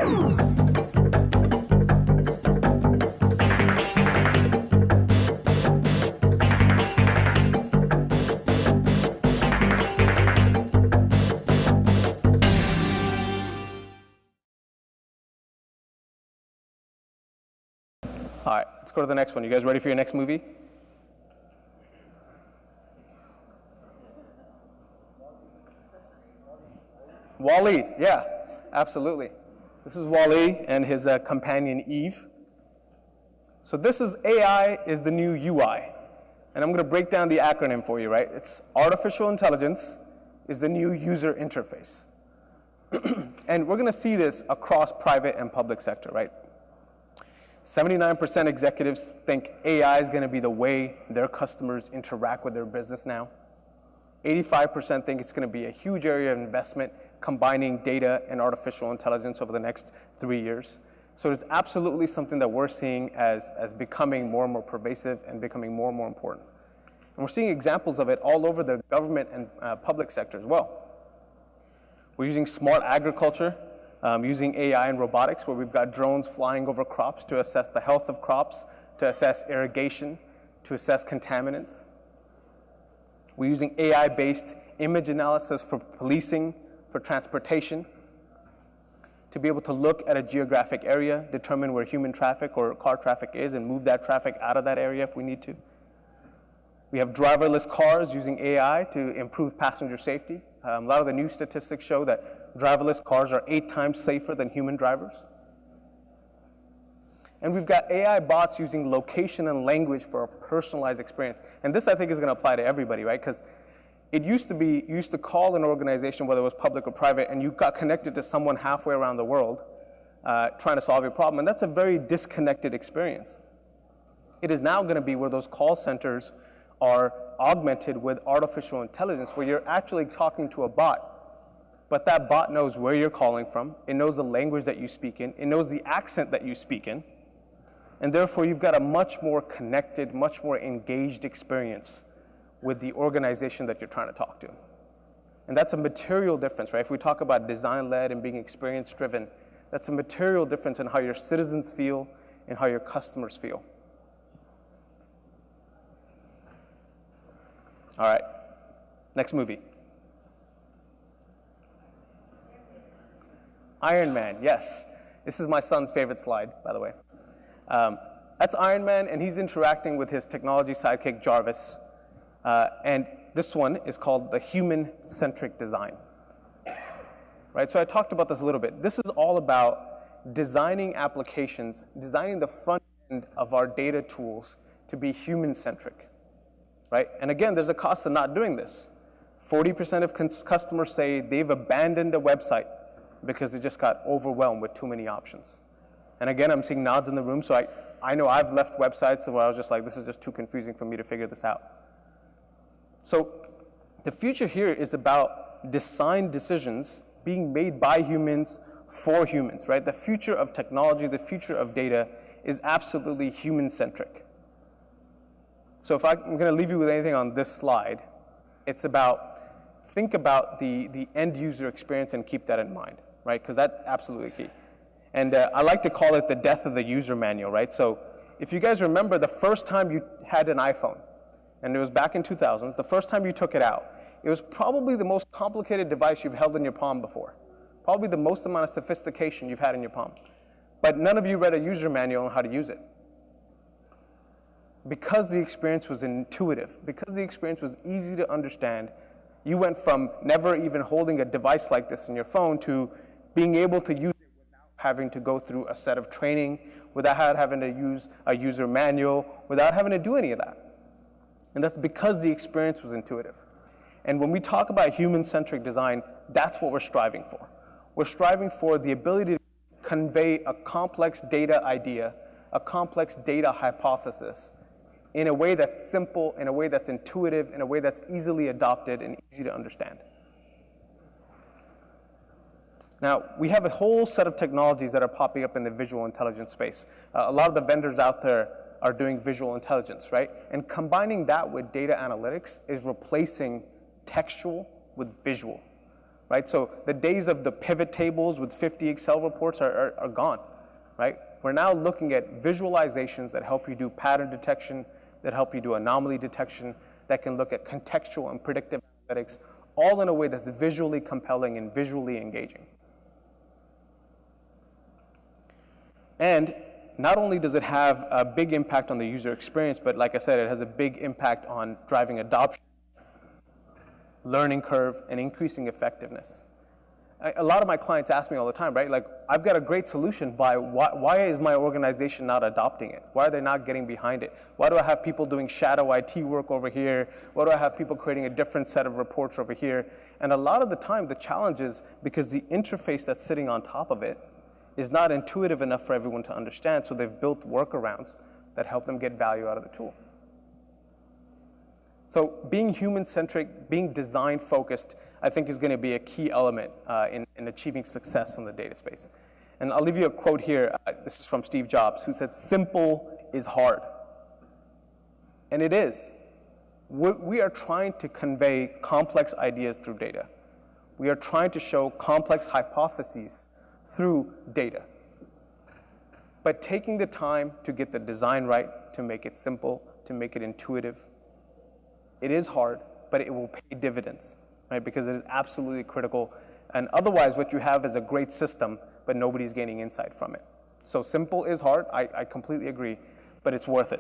All right, let's go to the next one. You guys ready for your next movie? WALL-E, yeah, absolutely. This is WALL-E and his companion Eve. So this is AI is the new UI. And I'm going to break down the acronym for you, right? It's artificial intelligence is the new user interface. And we're going to see this across private and public sector, right? 79% executives think AI is going to be the way their customers interact with their business now. 85% think it's going to be a huge area of investment combining data and artificial intelligence over the next 3 years. So it's absolutely something that we're seeing as becoming more and more pervasive and becoming more and more important. And we're seeing examples of it all over the government and public sector as well. We're using smart agriculture, using AI and robotics, where we've got drones flying over crops to assess the health of crops, to assess irrigation, to assess contaminants. We're using AI-based image analysis for policing, for transportation, to be able to look at a geographic area, determine where human traffic or car traffic is, and move that traffic out of that area if we need to. We have driverless cars using AI to improve passenger safety. A lot of the new statistics show that driverless cars are 8 times safer than human drivers. And we've got AI bots using location and language for a personalized experience. And this, I think, is going to apply to everybody, right? Because it used to be, you used to call an organization, whether it was public or private, and you got connected to someone halfway around the world trying to solve your problem. And that's a very disconnected experience. It is now going to be where those call centers are augmented with artificial intelligence, where you're actually talking to a bot. But that bot knows where you're calling from. It knows the language that you speak in. It knows the accent that you speak in. And therefore, you've got a much more connected, much more engaged experience with the organization that you're trying to talk to. And that's a material difference, right? If we talk about design-led and being experience-driven, that's a material difference in how your citizens feel and how your customers feel. All right, next movie. Iron Man, yes. This is my son's favorite slide, by the way. That's Iron Man, and he's interacting with his technology sidekick, Jarvis. And this one is called the Humancentric design. Right, so I talked about this a little bit. This is all about designing applications, designing the front end of our data tools to be human-centric. Right? And again, there's a cost to not doing this. 40% of customers say they've abandoned a website because they just got overwhelmed with too many options. And again, I'm seeing nods in the room, so I know I've left websites where I was just like, this is just too confusing for me to figure this out. So the future here is about design decisions being made by humans for humans, right? The future of technology, the future of data is absolutely human-centric. So if I'm going to leave you with anything on this slide, it's about, think about the end user experience and keep that in mind, right? Because that's absolutely key. And I like to call it the death of the user manual, right? So if you guys remember the first time you had an iPhone, and it was back in 2000, the first time you took it out, it was probably the most complicated device you've held in your palm before. Probably the most amount of sophistication you've had in your palm. But none of you read a user manual on how to use it. Because the experience was intuitive, because the experience was easy to understand, you went from never even holding a device like this in your phone to being able to use it without having to go through a set of training, without having to use a user manual, without having to do any of that. And that's because the experience was intuitive. And when we talk about human-centric design, that's what we're striving for. We're striving for the ability to convey a complex data idea, a complex data hypothesis, in a way that's simple, in a way that's intuitive, in a way that's easily adopted and easy to understand. Now, we have a whole set of technologies that are popping up in the visual intelligence space. A lot of the vendors out there are doing visual intelligence, right? And combining that with data analytics is replacing textual with visual, right? So the days of the pivot tables with 50 Excel reports are gone, right? We're now looking at visualizations that help you do pattern detection, that help you do anomaly detection, that can look at contextual and predictive analytics, all in a way that's visually compelling and visually engaging. And not only does it have a big impact on the user experience, but like I said, it has a big impact on driving adoption, learning curve, and increasing effectiveness. A lot of my clients ask me all the time, right? Like, I've got a great solution, why is my organization not adopting it? Why are they not getting behind it? Why do I have people doing shadow IT work over here? Why do I have people creating a different set of reports over here? And a lot of the time, the challenge is because the interface that's sitting on top of it is not intuitive enough for everyone to understand, so they've built workarounds that help them get value out of the tool. So being human-centric, being design-focused, I think is going to be a key element in achieving success in the data space. And I'll leave you a quote here. This is from Steve Jobs, who said, "Simple is hard." And it is. We are trying to convey complex ideas through data. We are trying to show complex hypotheses through data. But taking the time to get the design right, to make it simple, to make it intuitive, it is hard, but it will pay dividends, right? Because it is absolutely critical. And otherwise, what you have is a great system, but nobody's gaining insight from it. So simple is hard, I completely agree, but it's worth it.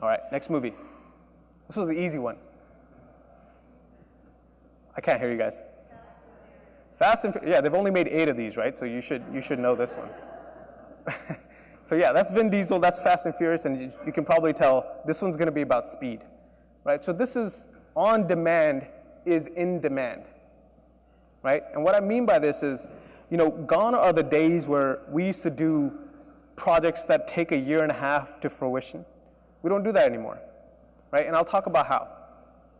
All right, next movie. This was the easy one. I can't hear you guys. Fast and Furious, yeah, they've only made 8 of these, right? So you should know this one. So yeah, that's Vin Diesel, that's Fast and Furious, and you can probably tell this one's gonna be about speed, right? So this is on demand is in demand, right? And what I mean by this is, gone are the days where we used to do projects that take a year and a half to fruition. We don't do that anymore, right? And I'll talk about how.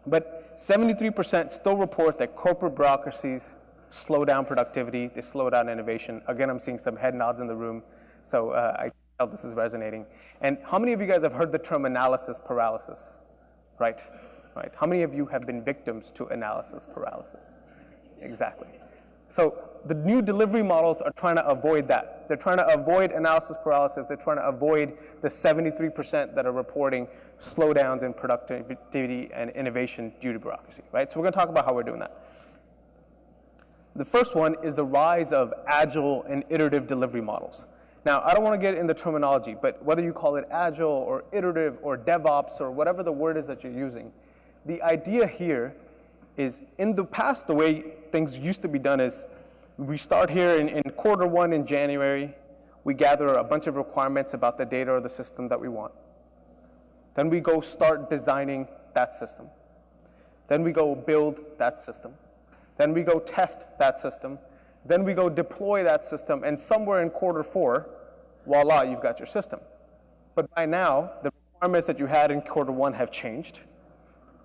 But 73% still report that corporate bureaucracies slow down productivity, they slow down innovation. Again, I'm seeing some head nods in the room, so I tell this is resonating. And how many of you guys have heard the term analysis paralysis? Right. How many of you have been victims to analysis paralysis? Exactly. So the new delivery models are trying to avoid that. They're trying to avoid analysis paralysis. They're trying to avoid the 73% that are reporting slowdowns in productivity and innovation due to bureaucracy, right? So we're going to talk about how we're doing that. The first one is the rise of agile and iterative delivery models. Now, I don't want to get in the terminology, but whether you call it agile or iterative or DevOps or whatever the word is that you're using, the idea here is in the past, the way things used to be done is we start here in quarter 1 in January, we gather a bunch of requirements about the data or the system that we want. Then we go start designing that system. Then we go build that system. Then we go test that system. Then we go deploy that system, and somewhere in quarter 4, voila, you've got your system. But by now, the requirements that you had in quarter 1 have changed.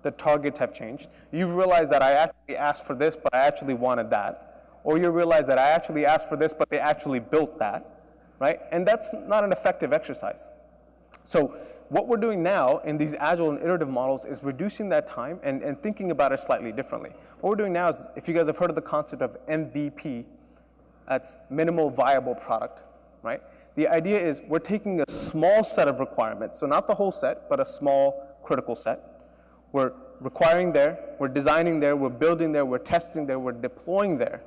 The targets have changed. You've realized that I actually asked for this, but I actually wanted that. Or you realize that I actually asked for this, but they actually built that, right? And that's not an effective exercise. So what we're doing now in these agile and iterative models is reducing that time and thinking about it slightly differently. What we're doing now is, if you guys have heard of the concept of MVP, that's minimal viable product, right? The idea is we're taking a small set of requirements, so not the whole set, but a small critical set. We're requiring there, we're designing there, we're building there, we're testing there, we're deploying there.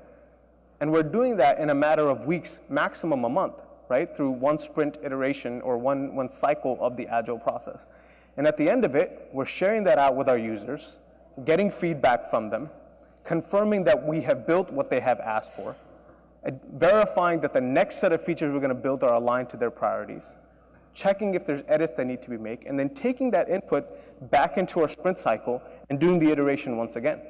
And we're doing that in a matter of weeks, maximum a month, right? Through one sprint iteration or one cycle of the agile process. And at the end of it, we're sharing that out with our users, getting feedback from them, confirming that we have built what they have asked for, verifying that the next set of features we're going to build are aligned to their priorities, checking if there's edits that need to be made, and then taking that input back into our sprint cycle and doing the iteration once again.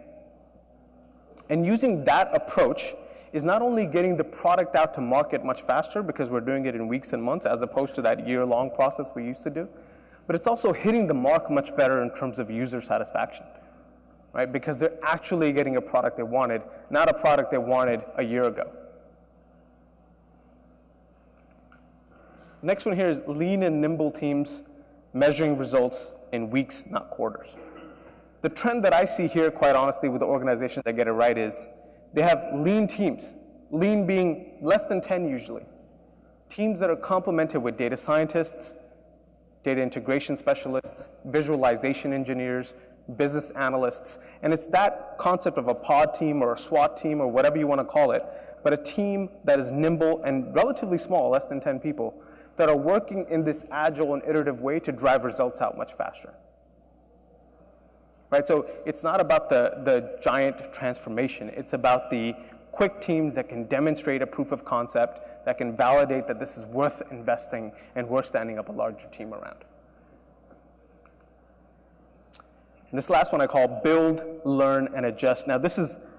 And using that approach is not only getting the product out to market much faster because we're doing it in weeks and months as opposed to that year-long process we used to do, but it's also hitting the mark much better in terms of user satisfaction, right? Because they're actually getting a product they wanted, not a product they wanted a year ago. Next one here is lean and nimble teams measuring results in weeks, not quarters. The trend that I see here, quite honestly, with the organizations that get it right is they have lean teams, lean being less than 10 usually. Teams that are complemented with data scientists, data integration specialists, visualization engineers, business analysts, and it's that concept of a pod team or a SWAT team or whatever you want to call it, but a team that is nimble and relatively small, less than 10 people, that are working in this agile and iterative way to drive results out much faster. Right, so it's not about the giant transformation, it's about the quick teams that can demonstrate a proof of concept, that can validate that this is worth investing and worth standing up a larger team around. And this last one I call build, learn, and adjust. Now this is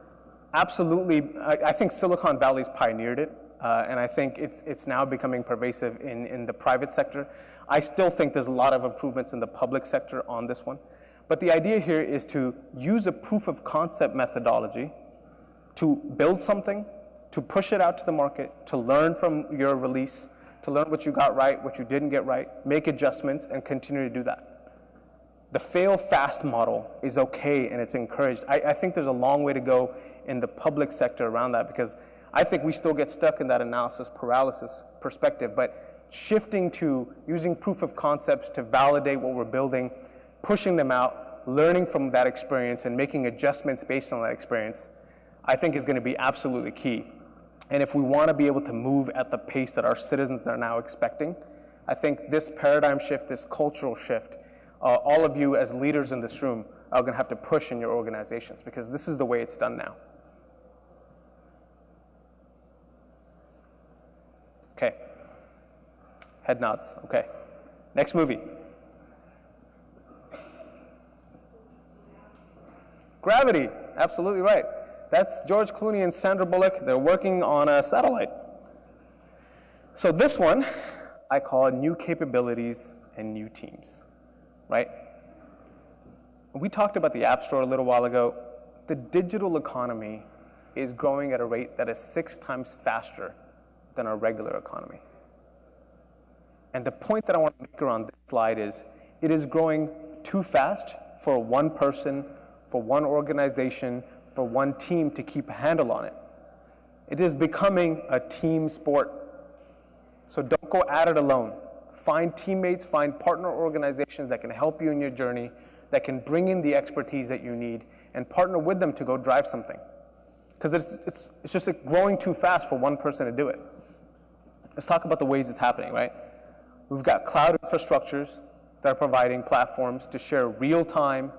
absolutely, I think Silicon Valley's pioneered it, and I think it's now becoming pervasive in the private sector. I still think there's a lot of improvements in the public sector on this one. But the idea here is to use a proof of concept methodology to build something, to push it out to the market, to learn from your release, to learn what you got right, what you didn't get right, make adjustments, and continue to do that. The fail fast model is okay and it's encouraged. I think there's a long way to go in the public sector around that, because I think we still get stuck in that analysis paralysis perspective. But shifting to using proof of concepts to validate what we're building, pushing them out, learning from that experience, and making adjustments based on that experience, I think is going to be absolutely key. And if we want to be able to move at the pace that our citizens are now expecting, I think this paradigm shift, this cultural shift, all of you as leaders in this room are going to have to push in your organizations, because this is the way it's done now. Okay. Head nods. Okay. Next movie. Gravity, absolutely right. That's George Clooney and Sandra Bullock. They're working on a satellite. So this one, I call new capabilities and new teams, right? We talked about the App Store a little while ago. The digital economy is growing at a rate that is 6 times faster than our regular economy. And the point that I want to make around this slide is, it is growing too fast for one person, for one organization, for one team to keep a handle on it. It is becoming a team sport. So don't go at it alone. Find teammates, find partner organizations that can help you in your journey, that can bring in the expertise that you need, and partner with them to go drive something. Because it's just growing too fast for one person to do it. Let's talk about the ways it's happening, right? We've got cloud infrastructures that are providing platforms to share real-time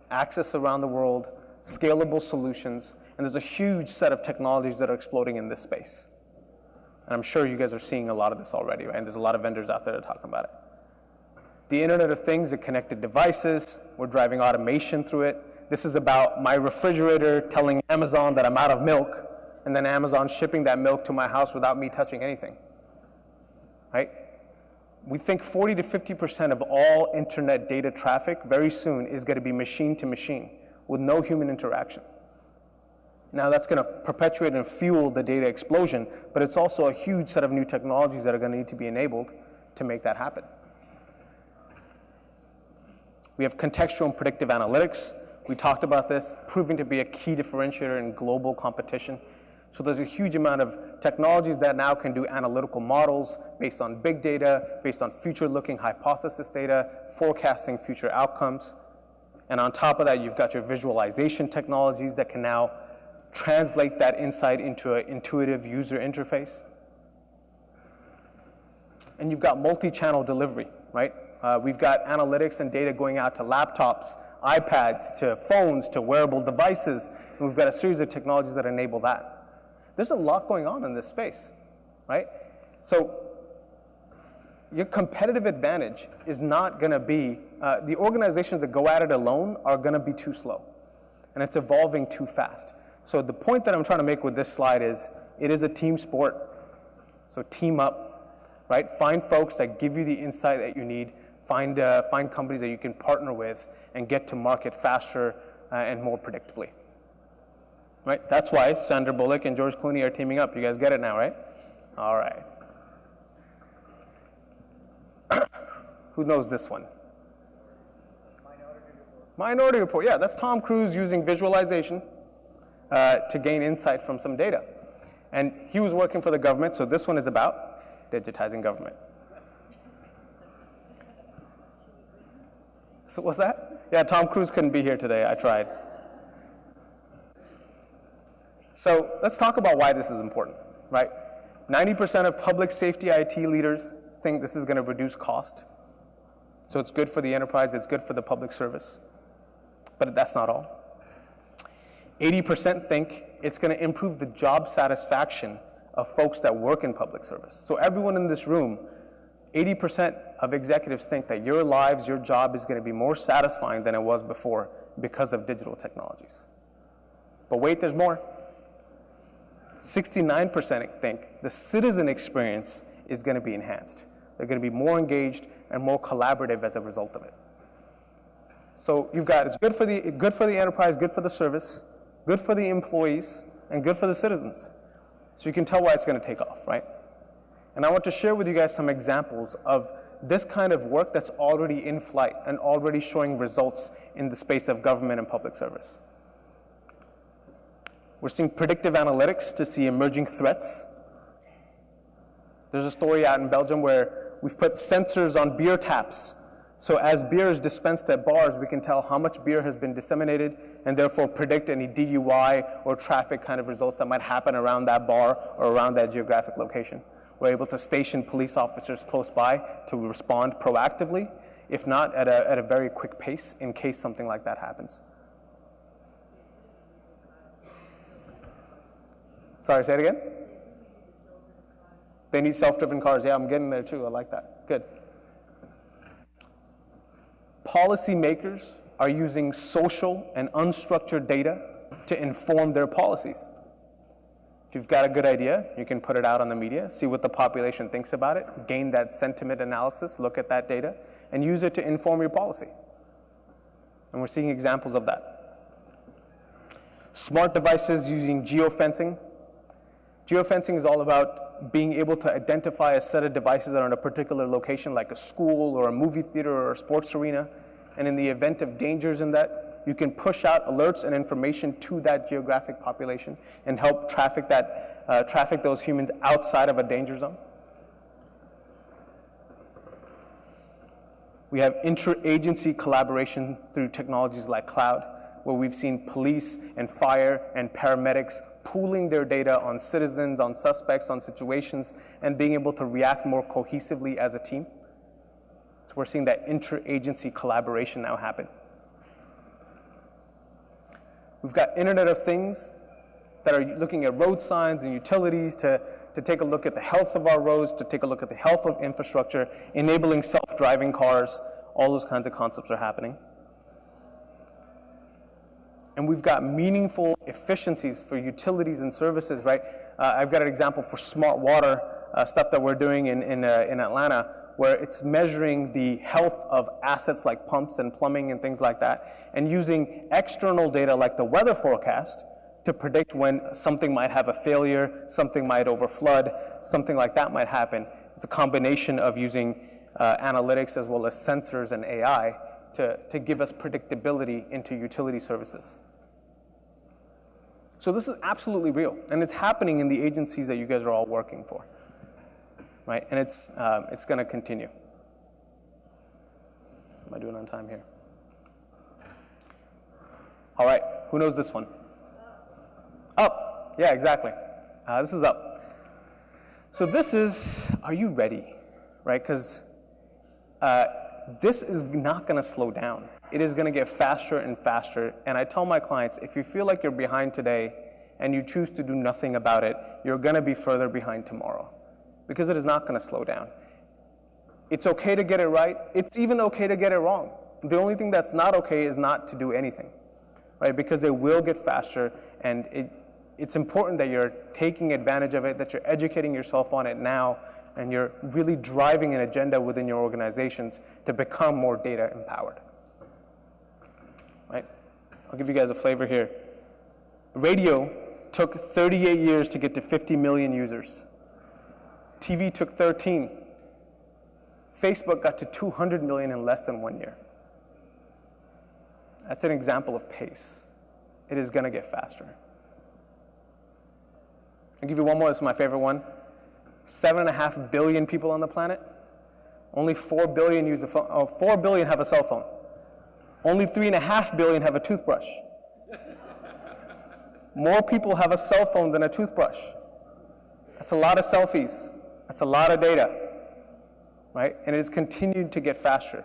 access around the world, scalable solutions, and there's a huge set of technologies that are exploding in this space. And I'm sure you guys are seeing a lot of this already, right? And there's a lot of vendors out there that are talking about it. The Internet of Things and connected devices, we're driving automation through it. This is about my refrigerator telling Amazon that I'm out of milk, and then Amazon shipping that milk to my house without me touching anything, right? We think 40 to 50% of all internet data traffic very soon is going to be machine to machine with no human interaction. Now that's going to perpetuate and fuel the data explosion, but it's also a huge set of new technologies that are going to need to be enabled to make that happen. We have contextual and predictive analytics. We talked about this, proving to be a key differentiator in global competition. So there's a huge amount of technologies that now can do analytical models based on big data, based on future-looking hypothesis data, forecasting future outcomes. And on top of that, you've got your visualization technologies that can now translate that insight into an intuitive user interface. And you've got multi-channel delivery, right? We've got analytics and data going out to laptops, iPads, to phones, to wearable devices. And we've got a series of technologies that enable that. There's a lot going on in this space, right? So your competitive advantage is not going to be, the organizations that go at it alone are going to be too slow. And it's evolving too fast. So the point that I'm trying to make with this slide is, it is a team sport. So team up, right? Find folks that give you the insight that you need. Find companies that you can partner with and get to market faster and more predictably. Right? That's why Sandra Bullock and George Clooney are teaming up. You guys get it now, right? All right. Who knows this one? Minority Report, yeah, that's Tom Cruise using visualization to gain insight from some data. And he was working for the government, so this one is about digitizing government. So what's that? Yeah, Tom Cruise couldn't be here today, I tried. So let's talk about why this is important, right? 90% of public safety IT leaders think this is going to reduce cost. So it's good for the enterprise, it's good for the public service. But that's not all. 80% think it's going to improve the job satisfaction of folks that work in public service. So everyone in this room, 80% of executives think that your lives, your job is going to be more satisfying than it was before because of digital technologies. But wait, there's more. 69% think the citizen experience is going to be enhanced. They're going to be more engaged and more collaborative as a result of it. So you've got, it's good for the enterprise, good for the service, good for the employees, and good for the citizens. So you can tell why it's going to take off, right? And I want to share with you guys some examples of this kind of work that's already in flight and already showing results in the space of government and public service. We're seeing predictive analytics to see emerging threats. There's a story out in Belgium where we've put sensors on beer taps. So as beer is dispensed at bars, we can tell how much beer has been disseminated and therefore predict any DUI or traffic kind of results that might happen around that bar or around that geographic location. We're able to station police officers close by to respond proactively, if not at a very quick pace in case something like that happens. Sorry, say it again? They need self-driven cars. Yeah, I'm getting there too. I like that. Good. Policymakers are using social and unstructured data to inform their policies. If you've got a good idea, you can put it out on the media, see what the population thinks about it, gain that sentiment analysis, look at that data, and use it to inform your policy. And we're seeing examples of that. Smart devices using geofencing. Geofencing is all about being able to identify a set of devices that are in a particular location, like a school or a movie theater or a sports arena. And in the event of dangers in that, you can push out alerts and information to that geographic population and help traffic those humans outside of a danger zone. We have interagency collaboration through technologies like cloud, where we've seen police and fire and paramedics pooling their data on citizens, on suspects, on situations, and being able to react more cohesively as a team. So we're seeing that interagency collaboration now happen. We've got Internet of Things that are looking at road signs and utilities to take a look at the health of our roads, to take a look at the health of infrastructure, enabling self-driving cars. All those kinds of concepts are happening. And we've got meaningful efficiencies for utilities and services, right? I've got an example for smart water stuff that we're doing in Atlanta, where it's measuring the health of assets like pumps and plumbing and things like that, and using external data like the weather forecast to predict when something might have a failure, something might overflood, something like that might happen. It's a combination of using analytics as well as sensors and AI to give us predictability into utility services. So this is absolutely real, and it's happening in the agencies that you guys are all working for, right? And it's going to continue. Am I doing on time here? All right, who knows this one? Up, yeah, exactly. This is up. So this is, are you ready, right? Because this is not going to slow down. It is going to get faster and faster. And I tell my clients, if you feel like you're behind today and you choose to do nothing about it, you're going to be further behind tomorrow, because it is not going to slow down. It's okay to get it right. It's even okay to get it wrong. The only thing that's not okay is not to do anything, right? Because it will get faster, and it's important that you're taking advantage of it, that you're educating yourself on it now, and you're really driving an agenda within your organizations to become more data empowered. Right? I'll give you guys a flavor here. Radio took 38 years to get to 50 million users. TV took 13. Facebook got to 200 million in less than 1 year. That's an example of pace. It is going to get faster. I'll give you one more. This is my favorite one. 7.5 billion people on the planet. Only 4 billion use a phone. Oh, 4 billion have a cell phone. Only 3.5 billion have a toothbrush. More people have a cell phone than a toothbrush. That's a lot of selfies. That's a lot of data, right? And it has continued to get faster.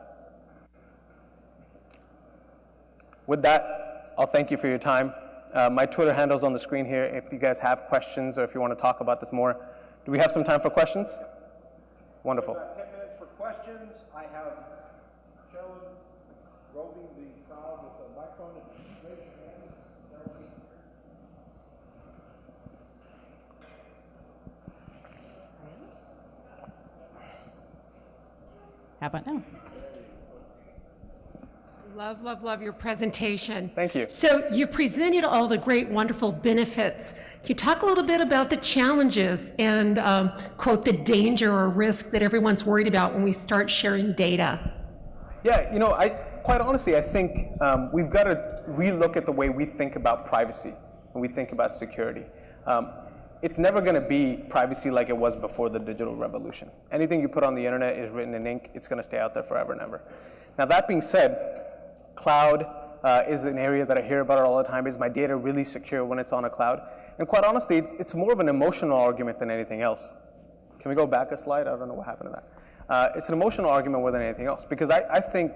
With that, I'll thank you for your time. My Twitter handle's on the screen here if you guys have questions or if you want to talk about this more. Do we have some time for questions? Wonderful. We've got 10 minutes for questions. I have shown roving the crowd with a microphone. Raise your hand. How about now? Love, love, love your presentation. Thank you. So you presented all the great, wonderful benefits. Can you talk a little bit about the challenges and, quote, the danger or risk that everyone's worried about when we start sharing data? Yeah, you know, quite honestly, I think we've got to relook at the way we think about privacy and we think about security. It's never going to be privacy like it was before the digital revolution. Anything you put on the internet is written in ink. It's going to stay out there forever and ever. Now, that being said, cloud is an area that I hear about all the time. Is my data really secure when it's on a cloud? And quite honestly, it's more of an emotional argument than anything else. Can we go back a slide? I don't know what happened to that. It's an emotional argument more than anything else, because I think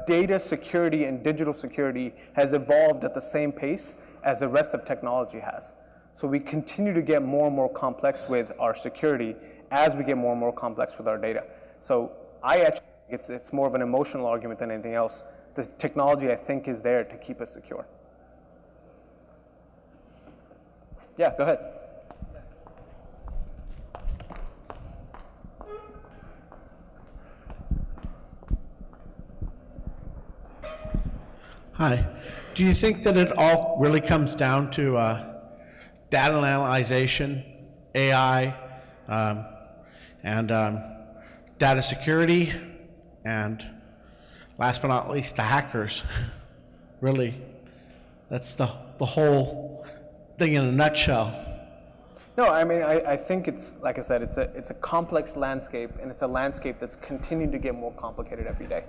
data security and digital security has evolved at the same pace as the rest of technology has. So we continue to get more and more complex with our security as we get more and more complex with our data. So I actually think it's more of an emotional argument than anything else. The technology, I think, is there to keep us secure. Yeah, go ahead. Hi. Do you think that it all really comes down to data analyzation, AI, and data security, and last but not least, the hackers? Really, that's the whole thing in a nutshell. No, I mean, I think it's, like I said, it's a complex landscape, and it's a landscape that's continuing to get more complicated every day.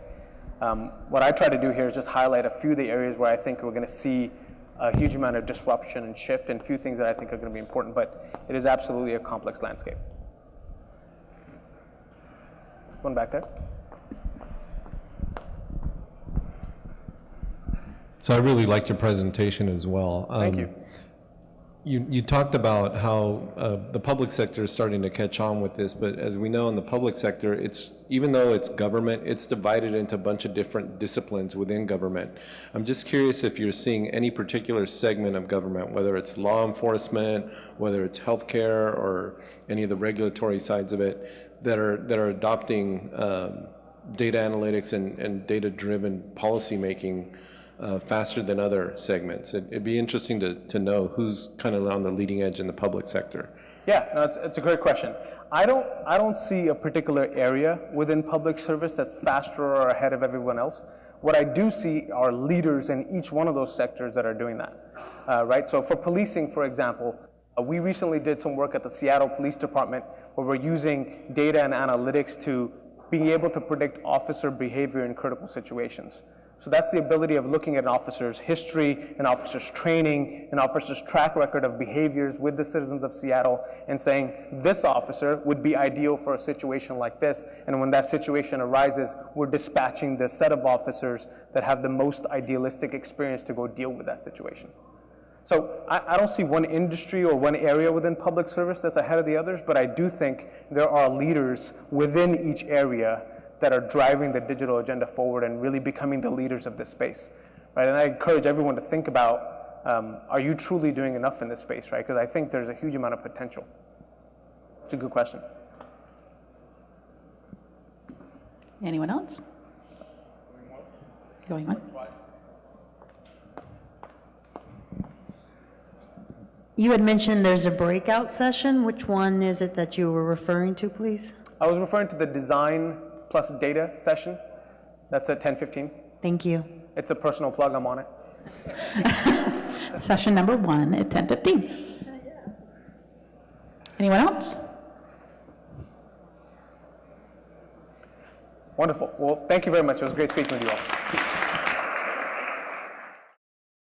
What I try to do here is just highlight a few of the areas where I think we're going to see a huge amount of disruption and shift, and a few things that I think are going to be important, but it is absolutely a complex landscape. One back there. So I really liked your presentation as well. Thank you. You talked about how the public sector is starting to catch on with this, but as we know in the public sector, even though it's government, it's divided into a bunch of different disciplines within government. I'm just curious if you're seeing any particular segment of government, whether it's law enforcement, whether it's healthcare, or any of the regulatory sides of it, that are adopting data analytics and data-driven policy making faster than other segments. It'd be interesting to know who's kind of on the leading edge in the public sector. Yeah, no, it's a great question. I don't see a particular area within public service that's faster or ahead of everyone else. What I do see are leaders in each one of those sectors that are doing that, right? So for policing, for example, we recently did some work at the Seattle Police Department where we're using data and analytics to being able to predict officer behavior in critical situations. So that's the ability of looking at an officer's history, an officer's training, an officer's track record of behaviors with the citizens of Seattle, and saying this officer would be ideal for a situation like this, and when that situation arises, we're dispatching the set of officers that have the most idealistic experience to go deal with that situation. So I don't see one industry or one area within public service that's ahead of the others, but I do think there are leaders within each area that are driving the digital agenda forward and really becoming the leaders of this space, right? And I encourage everyone to think about, are you truly doing enough in this space, right? Because I think there's a huge amount of potential. It's a good question. Anyone else? Going on? You had mentioned there's a breakout session. Which one is it that you were referring to, please? I was referring to the design plus data session. That's at 10:15. Thank you. It's a personal plug, I'm on it. Session number 1 at 10:15. Anyone else? Wonderful. Well, thank you very much. It was great speaking with you all.